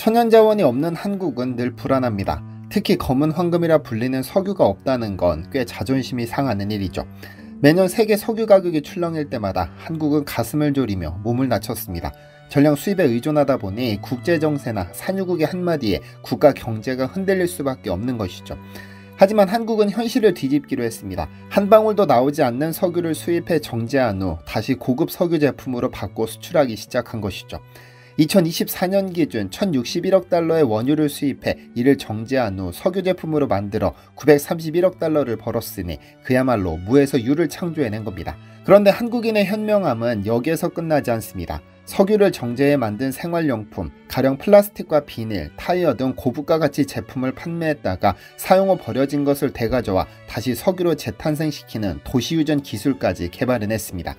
천연자원이 없는 한국은 늘 불안합니다. 특히 검은 황금이라 불리는 석유가 없다는 건 꽤 자존심이 상하는 일이죠. 매년 세계 석유 가격이 출렁일 때마다 한국은 가슴을 졸이며 몸을 낮췄습니다. 전량 수입에 의존하다 보니 국제정세나 산유국의 한마디에 국가 경제가 흔들릴 수밖에 없는 것이죠. 하지만 한국은 현실을 뒤집기로 했습니다. 한 방울도 나오지 않는 석유를 수입해 정제한 후 다시 고급 석유 제품으로 바꿔 수출하기 시작한 것이죠. 2024년 기준 1061억 달러의 원유를 수입해 이를 정제한 후 석유 제품으로 만들어 931억 달러를 벌었으니 그야말로 무에서 유를 창조해낸 겁니다. 그런데 한국인의 현명함은 여기에서 끝나지 않습니다. 석유를 정제해 만든 생활용품, 가령 플라스틱과 비닐, 타이어 등 고부가 가치 제품을 판매했다가 사용 후 버려진 것을 되가져와 다시 석유로 재탄생시키는 도시유전 기술까지 개발해냈습니다.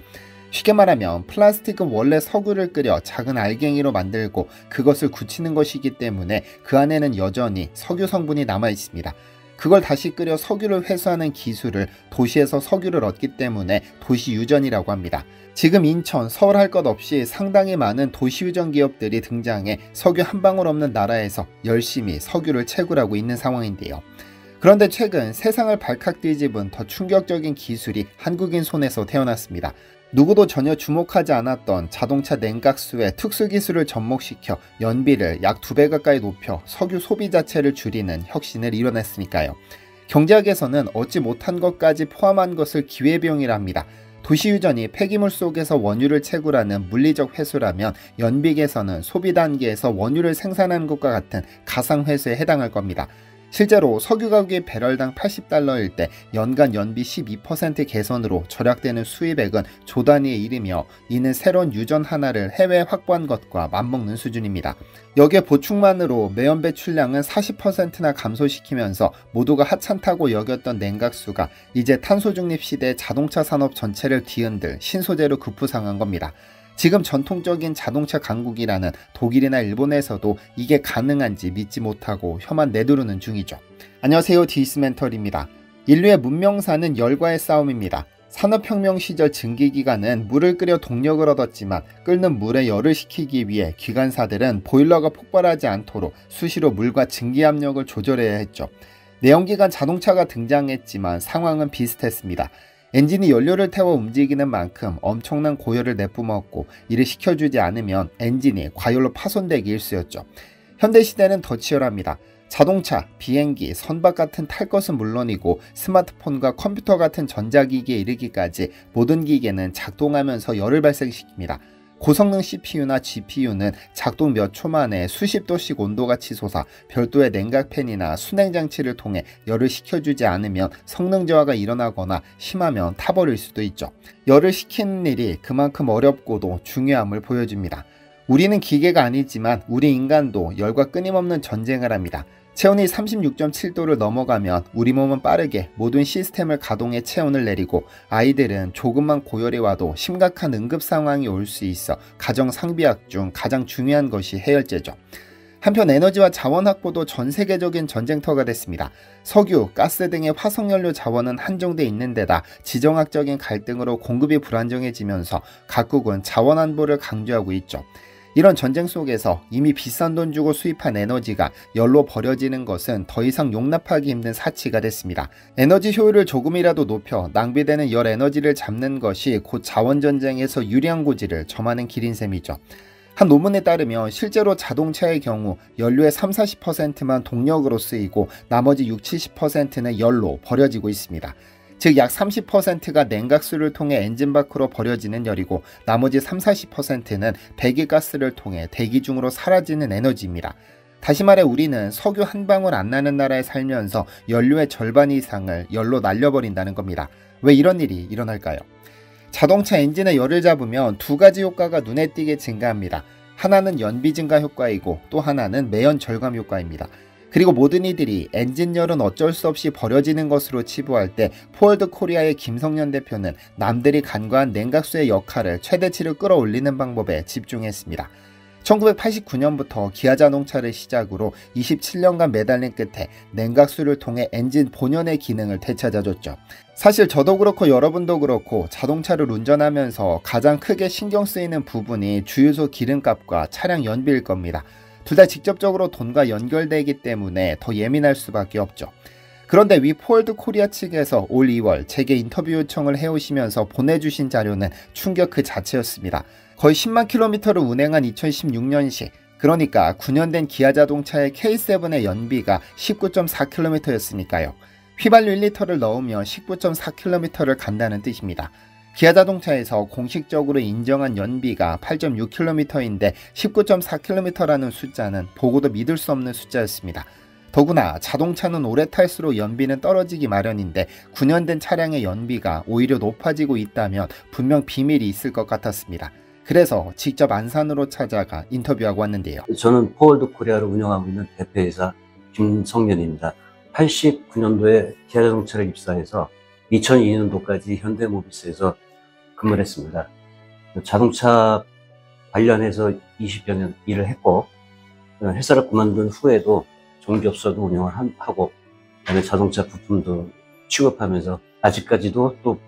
쉽게 말하면 플라스틱은 원래 석유를 끓여 작은 알갱이로 만들고 그것을 굳히는 것이기 때문에 그 안에는 여전히 석유 성분이 남아 있습니다. 그걸 다시 끓여 석유를 회수하는 기술을 도시에서 석유를 얻기 때문에 도시유전이라고 합니다. 지금 인천, 서울 할 것 없이 상당히 많은 도시유전 기업들이 등장해 석유 한 방울 없는 나라에서 열심히 석유를 채굴하고 있는 상황인데요. 그런데 최근 세상을 발칵 뒤집은 더 충격적인 기술이 한국인 손에서 태어났습니다. 누구도 전혀 주목하지 않았던 자동차 냉각수의 특수기술을 접목시켜 연비를 약 2배 가까이 높여 석유 소비 자체를 줄이는 혁신을 이뤄냈으니까요. 경제학에서는 얻지 못한 것까지 포함한 것을 기회비용이라 합니다. 도시유전이 폐기물 속에서 원유를 채굴하는 물리적 회수라면 연비계에서는 소비 단계에서 원유를 생산하는 것과 같은 가상회수에 해당할 겁니다. 실제로 석유 가격이 배럴당 80달러일 때 연간 연비 12% 개선으로 절약되는 수입액은 조 단위에 이르며 이는 새로운 유전 하나를 해외에 확보한 것과 맞먹는 수준입니다. 여기에 보충만으로 매연 배출량은 40%나 감소시키면서 모두가 하찮다고 여겼던 냉각수가 이제 탄소 중립 시대의 자동차 산업 전체를 뒤흔들 신소재로 급부상한 겁니다. 지금 전통적인 자동차 강국이라는 독일이나 일본에서도 이게 가능한지 믿지 못하고 혀만 내두르는 중이죠. 안녕하세요, 디스멘털입니다. 인류의 문명사는 열과의 싸움입니다. 산업혁명 시절 증기기관은 물을 끓여 동력을 얻었지만 끓는 물에 열을 식히기 위해 기관사들은 보일러가 폭발하지 않도록 수시로 물과 증기압력을 조절해야 했죠. 내연기관 자동차가 등장했지만 상황은 비슷했습니다. 엔진이 연료를 태워 움직이는 만큼 엄청난 고열을 내뿜었고 이를 식혀주지 않으면 엔진이 과열로 파손되기 일쑤였죠. 현대시대는 더 치열합니다. 자동차, 비행기, 선박 같은 탈 것은 물론이고 스마트폰과 컴퓨터 같은 전자기기에 이르기까지 모든 기계는 작동하면서 열을 발생시킵니다. 고성능 CPU나 GPU는 작동 몇 초 만에 수십 도씩 온도가 치솟아 별도의 냉각팬이나 순행장치를 통해 열을 식혀주지 않으면 성능 저하가 일어나거나 심하면 타버릴 수도 있죠. 열을 식히는 일이 그만큼 어렵고도 중요함을 보여줍니다. 우리는 기계가 아니지만 우리 인간도 열과 끊임없는 전쟁을 합니다. 체온이 36.7도를 넘어가면 우리 몸은 빠르게 모든 시스템을 가동해 체온을 내리고 아이들은 조금만 고열이 와도 심각한 응급 상황이 올 수 있어 가정 상비약 중 가장 중요한 것이 해열제죠. 한편 에너지와 자원 확보도 전 세계적인 전쟁터가 됐습니다. 석유, 가스 등의 화석연료 자원은 한정돼 있는 데다 지정학적인 갈등으로 공급이 불안정해지면서 각국은 자원 안보를 강조하고 있죠. 이런 전쟁 속에서 이미 비싼 돈 주고 수입한 에너지가 열로 버려지는 것은 더 이상 용납하기 힘든 사치가 됐습니다. 에너지 효율을 조금이라도 높여 낭비되는 열 에너지를 잡는 것이 곧 자원전쟁에서 유리한 고지를 점하는 길인 셈이죠. 한 논문에 따르면 실제로 자동차의 경우 연료의 30-40%만 동력으로 쓰이고 나머지 60-70%는 열로 버려지고 있습니다. 즉 약 30%가 냉각수를 통해 엔진 밖으로 버려지는 열이고 나머지 30-40%는 배기가스를 통해 대기 중으로 사라지는 에너지입니다. 다시 말해 우리는 석유 한 방울 안 나는 나라에 살면서 연료의 절반 이상을 열로 날려버린다는 겁니다. 왜 이런 일이 일어날까요? 자동차 엔진에 열을 잡으면 두 가지 효과가 눈에 띄게 증가합니다. 하나는 연비 증가 효과이고 또 하나는 매연 절감 효과입니다. 그리고 모든 이들이 엔진열은 어쩔 수 없이 버려지는 것으로 치부할 때 포월드 코리아의 김성년 대표는 남들이 간과한 냉각수의 역할을 최대치로 끌어올리는 방법에 집중했습니다. 1989년부터 기아자동차를 시작으로 27년간 매달린 끝에 냉각수를 통해 엔진 본연의 기능을 되찾아줬죠. 사실 저도 그렇고 여러분도 그렇고 자동차를 운전하면서 가장 크게 신경 쓰이는 부분이 주유소 기름값과 차량 연비일 겁니다. 둘 다 직접적으로 돈과 연결되기 때문에 더 예민할 수밖에 없죠. 그런데 위 포월드 코리아 측에서 올 2월 제게 인터뷰 요청을 해오시면서 보내주신 자료는 충격 그 자체였습니다. 거의 10만 킬로미터를 운행한 2016년식, 그러니까 9년 된 기아 자동차의 K7의 연비가 19.4km였으니까요. 휘발유 1리터를 넣으면 19.4km를 간다는 뜻입니다. 기아 자동차에서 공식적으로 인정한 연비가 8.6km인데 19.4km라는 숫자는 보고도 믿을 수 없는 숫자였습니다. 더구나 자동차는 오래 탈수록 연비는 떨어지기 마련인데 9년 된 차량의 연비가 오히려 높아지고 있다면 분명 비밀이 있을 것 같았습니다. 그래서 직접 안산으로 찾아가 인터뷰하고 왔는데요. 저는 포월드 코리아를 운영하고 있는 대표이사 김성년입니다. 89년도에 기아 자동차를 입사해서 2002년도까지 현대모비스에서 근무를 했습니다. 자동차 관련해서 20여 년 일을 했고, 회사를 그만둔 후에도 정비업소도 운영을 하고, 그다음에 자동차 부품도 취급하면서 아직까지도 또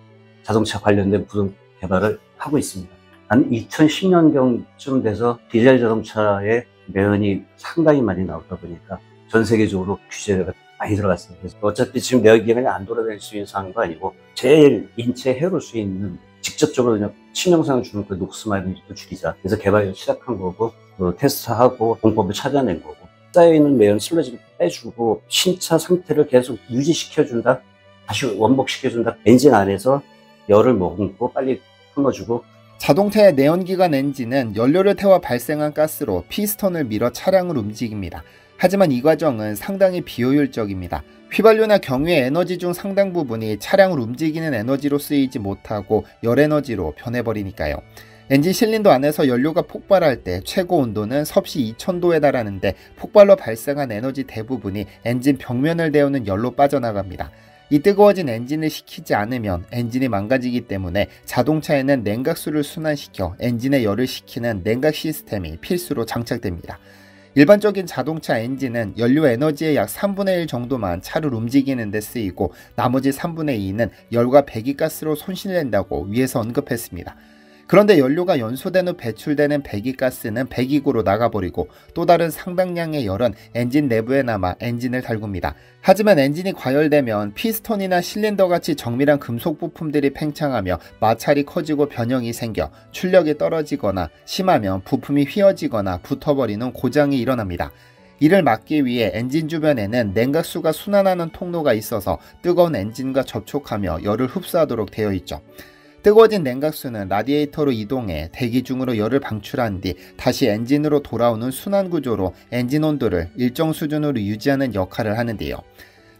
자동차 관련된 부품 개발을 하고 있습니다. 한 2010년경쯤 돼서 디젤 자동차의 매연이 상당히 많이 나오다 보니까 전 세계적으로 규제가 많이 들어갔습니다. 그래서 어차피 지금 내연기관이 안 돌아다닐 수 있는 상황도 아니고 제일 인체에 해로울 수 있는 직접적으로 그냥 치명상을 주는 그 녹스마일을 줄이자. 그래서 개발을 시작한 거고, 테스트하고 공법을 찾아낸 거고, 쌓여있는 매연 슬러지를 빼주고 신차 상태를 계속 유지시켜준다, 다시 원복시켜준다. 엔진 안에서 열을 머금고 빨리 끊어주고. 자동차의 내연기관 엔진은 연료를 태워 발생한 가스로 피스톤을 밀어 차량을 움직입니다. 하지만 이 과정은 상당히 비효율적입니다. 휘발유나 경유의 에너지 중 상당 부분이 차량을 움직이는 에너지로 쓰이지 못하고 열에너지로 변해버리니까요. 엔진 실린더 안에서 연료가 폭발할 때 최고 온도는 섭씨 2000도에 달하는데 폭발로 발생한 에너지 대부분이 엔진 벽면을 데우는 열로 빠져나갑니다. 이 뜨거워진 엔진을 식히지 않으면 엔진이 망가지기 때문에 자동차에는 냉각수를 순환시켜 엔진의 열을 식히는 냉각 시스템이 필수로 장착됩니다. 일반적인 자동차 엔진은 연료 에너지의 약 3분의 1 정도만 차를 움직이는 데 쓰이고 나머지 3분의 2는 열과 배기가스로 손실된다고 위에서 언급했습니다. 그런데 연료가 연소된 후 배출되는 배기가스는 배기구로 나가버리고 또 다른 상당량의 열은 엔진 내부에 남아 엔진을 달굽니다. 하지만 엔진이 과열되면 피스톤이나 실린더같이 정밀한 금속 부품들이 팽창하며 마찰이 커지고 변형이 생겨 출력이 떨어지거나 심하면 부품이 휘어지거나 붙어버리는 고장이 일어납니다. 이를 막기 위해 엔진 주변에는 냉각수가 순환하는 통로가 있어서 뜨거운 엔진과 접촉하며 열을 흡수하도록 되어 있죠. 뜨거워진 냉각수는 라디에이터로 이동해 대기 중으로 열을 방출한 뒤 다시 엔진으로 돌아오는 순환 구조로 엔진 온도를 일정 수준으로 유지하는 역할을 하는데요.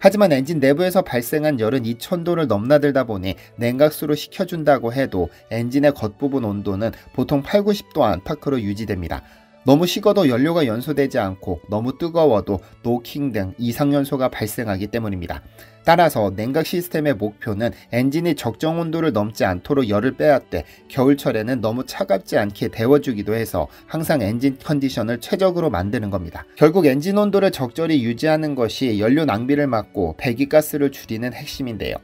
하지만 엔진 내부에서 발생한 열은 2000도를 넘나들다 보니 냉각수로 식혀준다고 해도 엔진의 겉부분 온도는 보통 80-90도 안팎으로 유지됩니다. 너무 식어도 연료가 연소되지 않고 너무 뜨거워도 노킹 등 이상연소가 발생하기 때문입니다. 따라서 냉각 시스템의 목표는 엔진이 적정 온도를 넘지 않도록 열을 빼앗되 겨울철에는 너무 차갑지 않게 데워주기도 해서 항상 엔진 컨디션을 최적으로 만드는 겁니다. 결국 엔진 온도를 적절히 유지하는 것이 연료 낭비를 막고 배기가스를 줄이는 핵심인데요.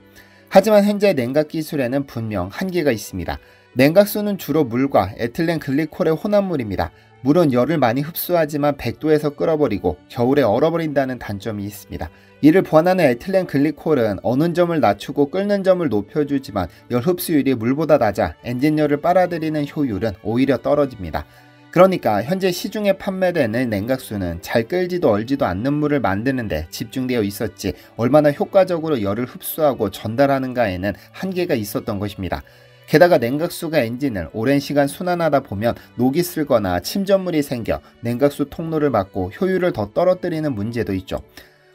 하지만 현재 냉각 기술에는 분명 한계가 있습니다. 냉각수는 주로 물과 에틸렌 글리콜의 혼합물입니다. 물은 열을 많이 흡수하지만 100도에서 끓어버리고 겨울에 얼어버린다는 단점이 있습니다. 이를 보완하는 에틸렌 글리콜은 어는 점을 낮추고 끓는 점을 높여주지만 열 흡수율이 물보다 낮아 엔진열을 빨아들이는 효율은 오히려 떨어집니다. 그러니까 현재 시중에 판매되는 냉각수는 잘 끓지도 얼지도 않는 물을 만드는데 집중되어 있었지 얼마나 효과적으로 열을 흡수하고 전달하는가에는 한계가 있었던 것입니다. 게다가 냉각수가 엔진을 오랜 시간 순환하다 보면 녹이 슬거나 침전물이 생겨 냉각수 통로를 막고 효율을 더 떨어뜨리는 문제도 있죠.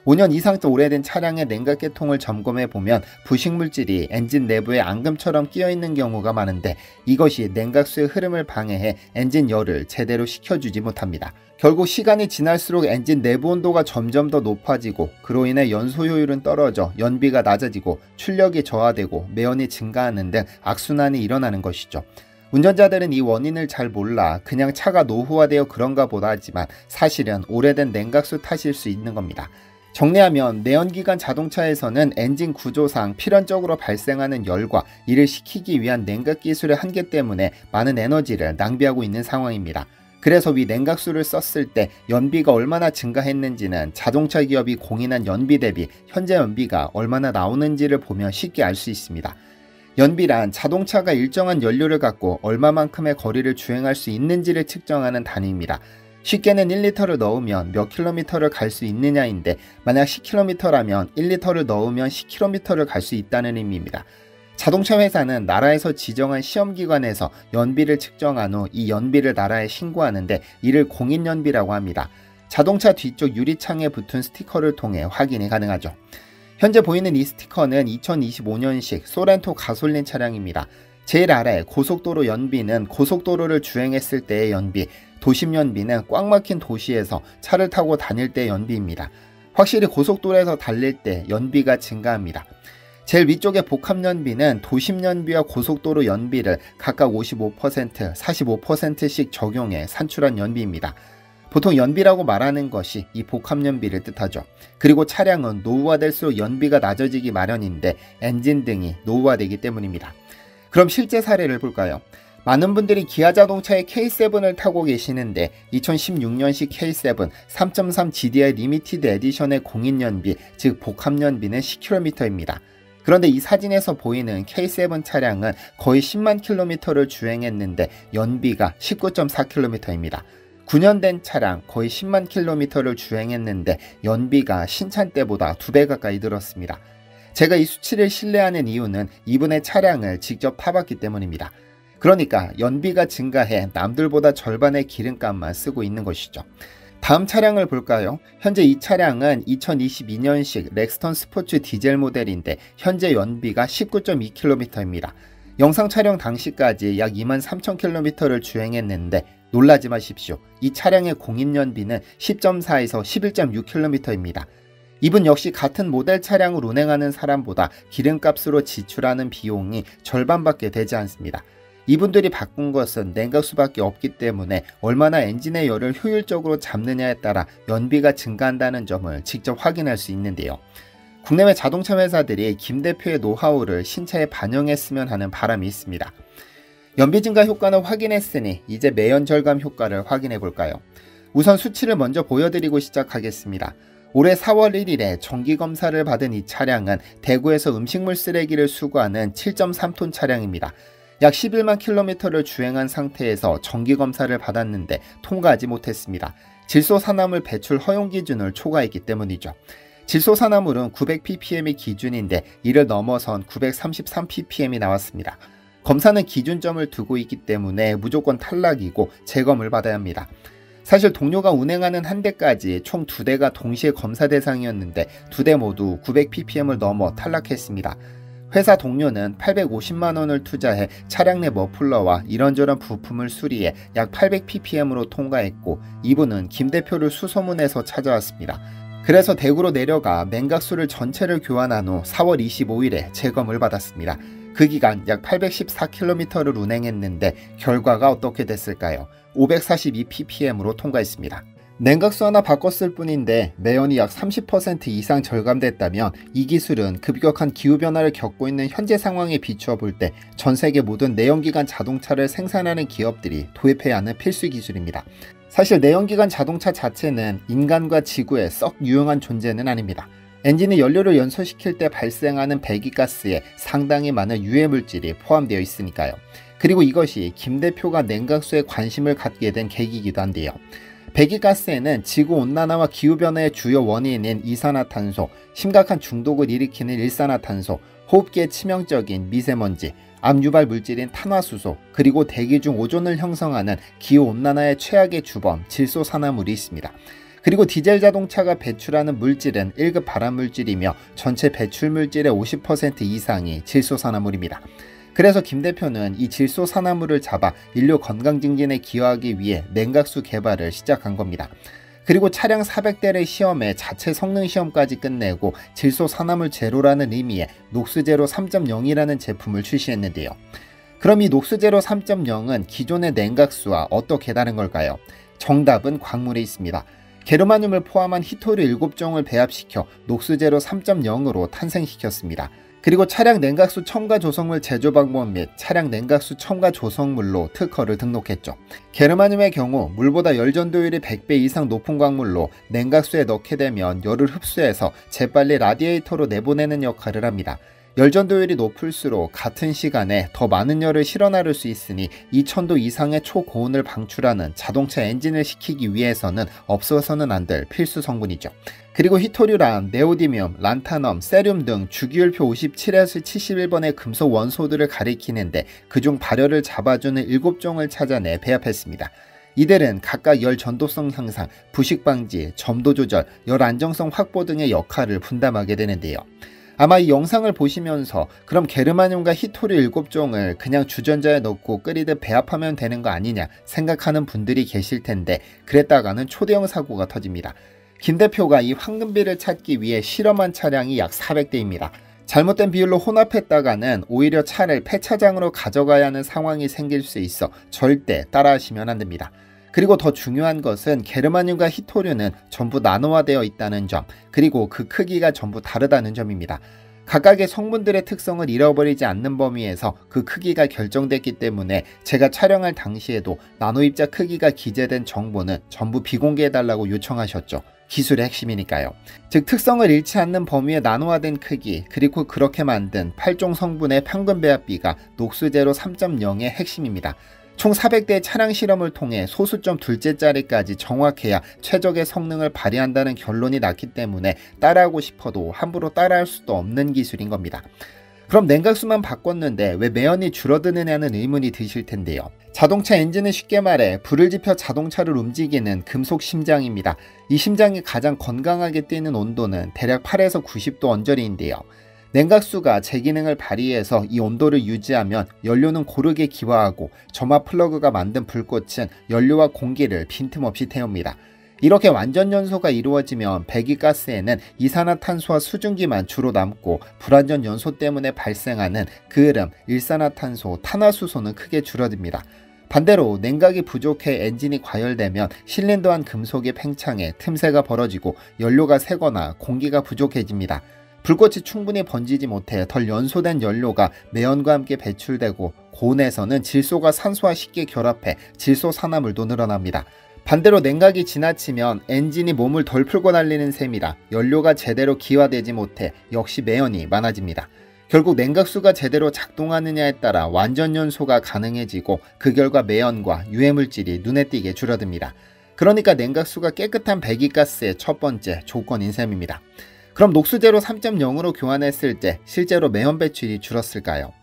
5년 이상 오래된 차량의 냉각계통을 점검해 보면 부식물질이 엔진 내부에 앙금처럼 끼어있는 경우가 많은데 이것이 냉각수의 흐름을 방해해 엔진 열을 제대로 식혀주지 못합니다. 결국 시간이 지날수록 엔진 내부 온도가 점점 더 높아지고 그로 인해 연소 효율은 떨어져 연비가 낮아지고 출력이 저하되고 매연이 증가하는 등 악순환이 일어나는 것이죠. 운전자들은 이 원인을 잘 몰라 그냥 차가 노후화되어 그런가 보다 하지만 사실은 오래된 냉각수 탓일 수 있는 겁니다. 정리하면 내연기관 자동차에서는 엔진 구조상 필연적으로 발생하는 열과 이를 식히기 위한 냉각 기술의 한계 때문에 많은 에너지를 낭비하고 있는 상황입니다. 그래서 위 냉각수를 썼을 때 연비가 얼마나 증가했는지는 자동차 기업이 공인한 연비 대비 현재 연비가 얼마나 나오는지를 보면 쉽게 알 수 있습니다. 연비란 자동차가 일정한 연료를 갖고 얼마만큼의 거리를 주행할 수 있는지를 측정하는 단위입니다. 쉽게는 1리터를 넣으면 몇 킬로미터를 갈 수 있느냐인데, 만약 10km라면 1리터를 넣으면 10km를 갈 수 있다는 의미입니다. 자동차 회사는 나라에서 지정한 시험기관에서 연비를 측정한 후 이 연비를 나라에 신고하는데 이를 공인연비라고 합니다. 자동차 뒤쪽 유리창에 붙은 스티커를 통해 확인이 가능하죠. 현재 보이는 이 스티커는 2025년식 소렌토 가솔린 차량입니다. 제일 아래 고속도로 연비는 고속도로를 주행했을 때의 연비, 도심 연비는 꽉 막힌 도시에서 차를 타고 다닐 때 연비입니다. 확실히 고속도로에서 달릴 때 연비가 증가합니다. 제일 위쪽의 복합 연비는 도심 연비와 고속도로 연비를 각각 55%, 45%씩 적용해 산출한 연비입니다. 보통 연비라고 말하는 것이 이 복합 연비를 뜻하죠. 그리고 차량은 노후화될수록 연비가 낮아지기 마련인데 엔진 등이 노후화되기 때문입니다. 그럼 실제 사례를 볼까요? 많은 분들이 기아 자동차의 K7을 타고 계시는데 2016년식 K7 3.3 GDI 리미티드 에디션의 공인 연비, 즉 복합 연비는 10km입니다. 그런데 이 사진에서 보이는 K7 차량은 거의 10만 킬로미터를 주행했는데 연비가 19.4km입니다. 9년 된 차량 거의 10만 킬로미터를 주행했는데 연비가 신차 때보다 2배 가까이 들었습니다. 제가 이 수치를 신뢰하는 이유는 이분의 차량을 직접 타봤기 때문입니다. 그러니까 연비가 증가해 남들보다 절반의 기름값만 쓰고 있는 것이죠. 다음 차량을 볼까요? 현재 이 차량은 2022년식 렉스턴 스포츠 디젤 모델인데 현재 연비가 19.2km입니다. 영상 촬영 당시까지 약 23,000km를 주행했는데 놀라지 마십시오. 이 차량의 공인 연비는 10.4에서 11.6km입니다. 이분 역시 같은 모델 차량을 운행하는 사람보다 기름값으로 지출하는 비용이 절반밖에 되지 않습니다. 이분들이 바꾼 것은 냉각수밖에 없기 때문에 얼마나 엔진의 열을 효율적으로 잡느냐에 따라 연비가 증가한다는 점을 직접 확인할 수 있는데요. 국내외 자동차 회사들이 김 대표의 노하우를 신차에 반영했으면 하는 바람이 있습니다. 연비 증가 효과는 확인했으니 이제 매연 절감 효과를 확인해 볼까요? 우선 수치를 먼저 보여드리고 시작하겠습니다. 올해 4월 1일에 정기검사를 받은 이 차량은 대구에서 음식물 쓰레기를 수거하는 7.3톤 차량입니다. 약 11만 킬로미터를 주행한 상태에서 정기검사를 받았는데 통과하지 못했습니다. 질소산화물 배출 허용 기준을 초과했기 때문이죠. 질소산화물은 900ppm이 기준인데 이를 넘어선 933ppm이 나왔습니다. 검사는 기준점을 두고 있기 때문에 무조건 탈락이고 재검을 받아야 합니다. 사실 동료가 운행하는 한 대까지 총 2대가 동시에 검사 대상이었는데 2대 모두 900ppm을 넘어 탈락했습니다. 회사 동료는 850만원을 투자해 차량 내 머플러와 이런저런 부품을 수리해 약 800ppm으로 통과했고 이분은 김 대표를 수소문해서 찾아왔습니다. 그래서 대구로 내려가 냉각수를 전체를 교환한 후 4월 25일에 재검을 받았습니다. 그 기간 약 814km를 운행했는데 결과가 어떻게 됐을까요? 542ppm으로 통과했습니다. 냉각수 하나 바꿨을 뿐인데 매연이 약 30% 이상 절감됐다면 이 기술은 급격한 기후변화를 겪고 있는 현재 상황에 비추어 볼 때 전 세계 모든 내연기관 자동차를 생산하는 기업들이 도입해야 하는 필수 기술입니다. 사실 내연기관 자동차 자체는 인간과 지구에 썩 유용한 존재는 아닙니다. 엔진의 연료를 연소시킬 때 발생하는 배기가스에 상당히 많은 유해물질이 포함되어 있으니까요. 그리고 이것이 김 대표가 냉각수에 관심을 갖게 된 계기이기도 한데요. 배기가스에는 지구온난화와 기후변화의 주요 원인인 이산화탄소, 심각한 중독을 일으키는 일산화탄소, 호흡기에 치명적인 미세먼지, 암유발 물질인 탄화수소, 그리고 대기 중 오존을 형성하는 기후온난화의 최악의 주범 질소산화물이 있습니다. 그리고 디젤 자동차가 배출하는 물질은 1급 발암물질이며 전체 배출물질의 50% 이상이 질소산화물입니다. 그래서 김 대표는 이 질소산화물을 잡아 인류 건강 증진에 기여하기 위해 냉각수 개발을 시작한 겁니다. 그리고 차량 400대를 시험해 자체 성능 시험까지 끝내고 질소산화물 제로라는 의미의 녹스제로 3.0이라는 제품을 출시했는데요. 그럼 이 녹스제로 3.0은 기존의 냉각수와 어떻게 다른 걸까요? 정답은 광물에 있습니다. 게르마늄을 포함한 히토류 7종을 배합시켜 녹스제로 3.0으로 탄생시켰습니다. 그리고 차량 냉각수 첨가 조성물 제조 방법 및 차량 냉각수 첨가 조성물로 특허를 등록했죠. 게르마늄의 경우 물보다 열 전도율이 100배 이상 높은 광물로 냉각수에 넣게 되면 열을 흡수해서 재빨리 라디에이터로 내보내는 역할을 합니다. 열 전도율이 높을수록 같은 시간에 더 많은 열을 실어나를 수 있으니 2000도 이상의 초고온을 방출하는 자동차 엔진을 시키기 위해서는 없어서는 안 될 필수 성분이죠. 그리고 히토류란 네오디뮴, 란타넘, 세륨 등 주기율표 57에서 71번의 금속 원소들을 가리키는데 그중 발열을 잡아주는 7종을 찾아내 배합했습니다. 이들은 각각 열 전도성 향상, 부식 방지, 점도 조절, 열 안정성 확보 등의 역할을 분담하게 되는데요. 아마 이 영상을 보시면서 그럼 게르마늄과 히토류 7종을 그냥 주전자에 넣고 끓이듯 배합하면 되는 거 아니냐 생각하는 분들이 계실 텐데 그랬다가는 초대형 사고가 터집니다. 김 대표가 이 황금비를 찾기 위해 실험한 차량이 약 400대입니다. 잘못된 비율로 혼합했다가는 오히려 차를 폐차장으로 가져가야 하는 상황이 생길 수 있어 절대 따라하시면 안 됩니다. 그리고 더 중요한 것은 게르마늄과 히토류는 전부 나노화되어 있다는 점, 그리고 그 크기가 전부 다르다는 점입니다. 각각의 성분들의 특성을 잃어버리지 않는 범위에서 그 크기가 결정됐기 때문에 제가 촬영할 당시에도 나노입자 크기가 기재된 정보는 전부 비공개해달라고 요청하셨죠. 기술의 핵심이니까요. 즉 특성을 잃지 않는 범위의 나노화된 크기, 그리고 그렇게 만든 8종 성분의 평균 배합비가 녹수제로 3.0의 핵심입니다. 총 400대의 차량 실험을 통해 소수점 둘째 자리까지 정확해야 최적의 성능을 발휘한다는 결론이 났기 때문에 따라하고 싶어도 함부로 따라할 수도 없는 기술인 겁니다. 그럼 냉각수만 바꿨는데 왜 매연이 줄어드느냐는 의문이 드실 텐데요. 자동차 엔진은 쉽게 말해 불을 지펴 자동차를 움직이는 금속 심장입니다. 이 심장이 가장 건강하게 뛰는 온도는 대략 8에서 90도 언저리인데요. 냉각수가 제 기능을 발휘해서 이 온도를 유지하면 연료는 고르게 기화하고 점화 플러그가 만든 불꽃은 연료와 공기를 빈틈없이 태웁니다. 이렇게 완전 연소가 이루어지면 배기가스에는 이산화탄소와 수증기만 주로 남고 불완전 연소 때문에 발생하는 그을음, 일산화탄소, 탄화수소는 크게 줄어듭니다. 반대로 냉각이 부족해 엔진이 과열되면 실린더한 금속의 팽창에 틈새가 벌어지고 연료가 새거나 공기가 부족해집니다. 불꽃이 충분히 번지지 못해 덜 연소된 연료가 매연과 함께 배출되고 고온에서는 질소가 산소와 쉽게 결합해 질소 산화물도 늘어납니다. 반대로 냉각이 지나치면 엔진이 몸을 덜 풀고 달리는 셈이라 연료가 제대로 기화되지 못해 역시 매연이 많아집니다. 결국 냉각수가 제대로 작동하느냐에 따라 완전 연소가 가능해지고 그 결과 매연과 유해물질이 눈에 띄게 줄어듭니다. 그러니까 냉각수가 깨끗한 배기가스의 첫 번째 조건인 셈입니다. 그럼 녹수제로 3.0으로 교환했을 때 실제로 매연 배출이 줄었을까요?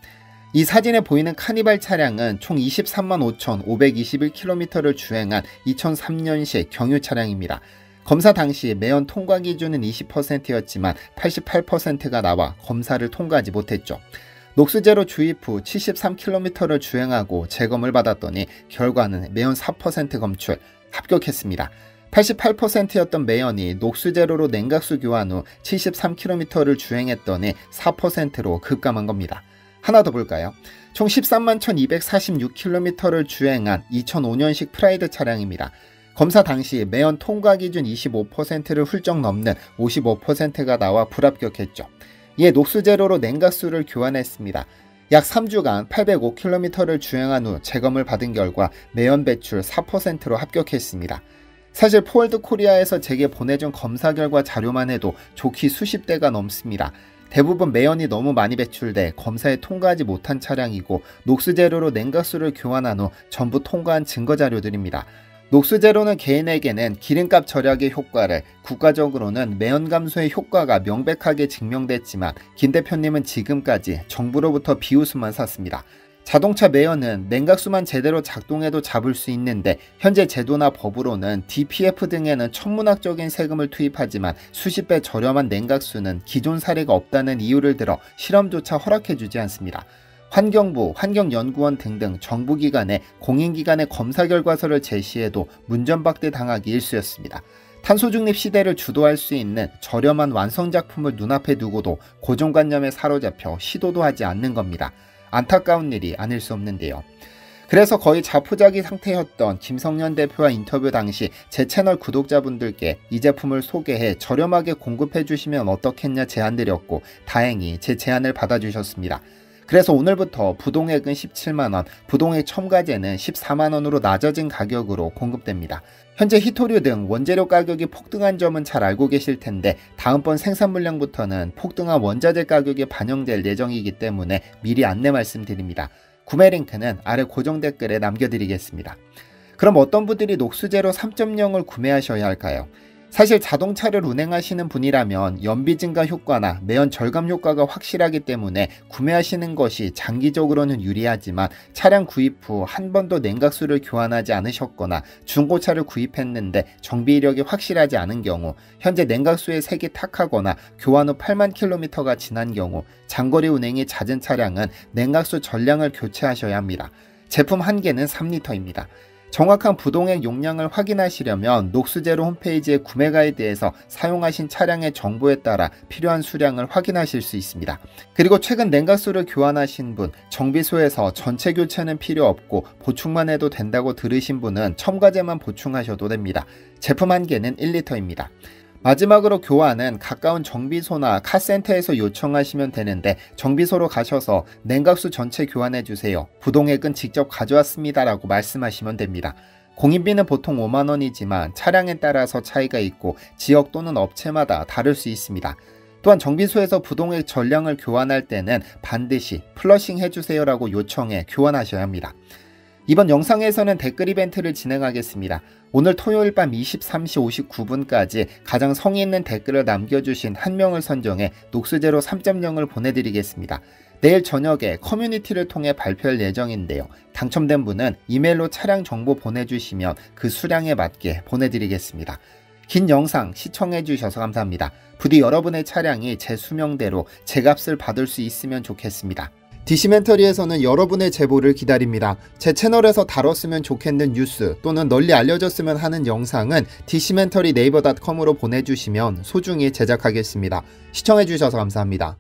이 사진에 보이는 카니발 차량은 총 23만 5,521km를 주행한 2003년식 경유 차량입니다. 검사 당시 매연 통과 기준은 20%였지만 88%가 나와 검사를 통과하지 못했죠. 녹수제로 주입 후 73km를 주행하고 재검을 받았더니 결과는 매연 4% 검출, 합격했습니다. 88%였던 매연이 녹수제로로 냉각수 교환 후 73km를 주행했더니 4%로 급감한 겁니다. 하나 더 볼까요? 총 13만 1246km를 주행한 2005년식 프라이드 차량입니다. 검사 당시 매연 통과 기준 25%를 훌쩍 넘는 55%가 나와 불합격했죠. 이에 녹수제로로 냉각수를 교환했습니다. 약 3주간 805km를 주행한 후 재검을 받은 결과 매연 배출 4%로 합격했습니다. 사실 포월드 코리아에서 제게 보내준 검사 결과 자료만 해도 좋기 수십 대가 넘습니다. 대부분 매연이 너무 많이 배출돼 검사에 통과하지 못한 차량이고 녹수제로로 냉각수를 교환한 후 전부 통과한 증거 자료들입니다. 녹수제로는 개인에게는 기름값 절약의 효과를, 국가적으로는 매연 감소의 효과가 명백하게 증명됐지만 김 대표님은 지금까지 정부로부터 비웃음만 샀습니다. 자동차 매연은 냉각수만 제대로 작동해도 잡을 수 있는데 현재 제도나 법으로는 DPF 등에는 천문학적인 세금을 투입하지만 수십 배 저렴한 냉각수는 기존 사례가 없다는 이유를 들어 실험조차 허락해주지 않습니다. 환경부, 환경연구원 등등 정부기관에 공인기관의 검사 결과서를 제시해도 문전박대 당하기 일쑤였습니다. 탄소중립 시대를 주도할 수 있는 저렴한 완성작품을 눈앞에 두고도 고정관념에 사로잡혀 시도도 하지 않는 겁니다. 안타까운 일이 아닐 수 없는데요. 그래서 거의 자포자기 상태였던 김성년 대표와 인터뷰 당시 제 채널 구독자분들께 이 제품을 소개해 저렴하게 공급해 주시면 어떻겠냐 제안드렸고 다행히 제 제안을 받아주셨습니다. 그래서 오늘부터 부동액은 17만원, 부동액 첨가제는 14만원으로 낮아진 가격으로 공급됩니다. 현재 히토류 등 원재료 가격이 폭등한 점은 잘 알고 계실 텐데 다음번 생산 물량부터는 폭등한 원자재 가격이 반영될 예정이기 때문에 미리 안내 말씀드립니다. 구매 링크는 아래 고정 댓글에 남겨드리겠습니다. 그럼 어떤 분들이 녹수제로 3.0을 구매하셔야 할까요? 사실 자동차를 운행하시는 분이라면 연비 증가 효과나 매연 절감 효과가 확실하기 때문에 구매하시는 것이 장기적으로는 유리하지만 차량 구입 후 한 번도 냉각수를 교환하지 않으셨거나 중고차를 구입했는데 정비 이력이 확실하지 않은 경우, 현재 냉각수의 색이 탁하거나 교환 후 8만 킬로미터가 지난 경우, 장거리 운행이 잦은 차량은 냉각수 전량을 교체하셔야 합니다. 제품 한계는 3리터입니다. 정확한 부동액 용량을 확인하시려면 녹수제로 홈페이지의 구매 가이드에서 사용하신 차량의 정보에 따라 필요한 수량을 확인하실 수 있습니다. 그리고 최근 냉각수를 교환하신 분, 정비소에서 전체 교체는 필요 없고 보충만 해도 된다고 들으신 분은 첨가제만 보충하셔도 됩니다. 제품 한계는 1리터입니다. 마지막으로 교환은 가까운 정비소나 카센터에서 요청하시면 되는데 정비소로 가셔서 냉각수 전체 교환해주세요. 부동액은 직접 가져왔습니다 라고 말씀하시면 됩니다. 공인비는 보통 5만원이지만 차량에 따라서 차이가 있고 지역 또는 업체마다 다를 수 있습니다. 또한 정비소에서 부동액 전량을 교환할 때는 반드시 플러싱 해주세요 라고 요청해 교환하셔야 합니다. 이번 영상에서는 댓글 이벤트를 진행하겠습니다. 오늘 토요일 밤 23시 59분까지 가장 성의 있는 댓글을 남겨주신 한 명을 선정해 녹수제로 3.0을 보내드리겠습니다. 내일 저녁에 커뮤니티를 통해 발표할 예정인데요. 당첨된 분은 이메일로 차량 정보 보내주시면 그 수량에 맞게 보내드리겠습니다. 긴 영상 시청해주셔서 감사합니다. 부디 여러분의 차량이 제 수명대로 제 값을 받을 수 있으면 좋겠습니다. 디시멘터리에서는 여러분의 제보를 기다립니다. 제 채널에서 다뤘으면 좋겠는 뉴스 또는 널리 알려졌으면 하는 영상은 디시멘터리 네이버.com으로 보내주시면 소중히 제작하겠습니다. 시청해주셔서 감사합니다.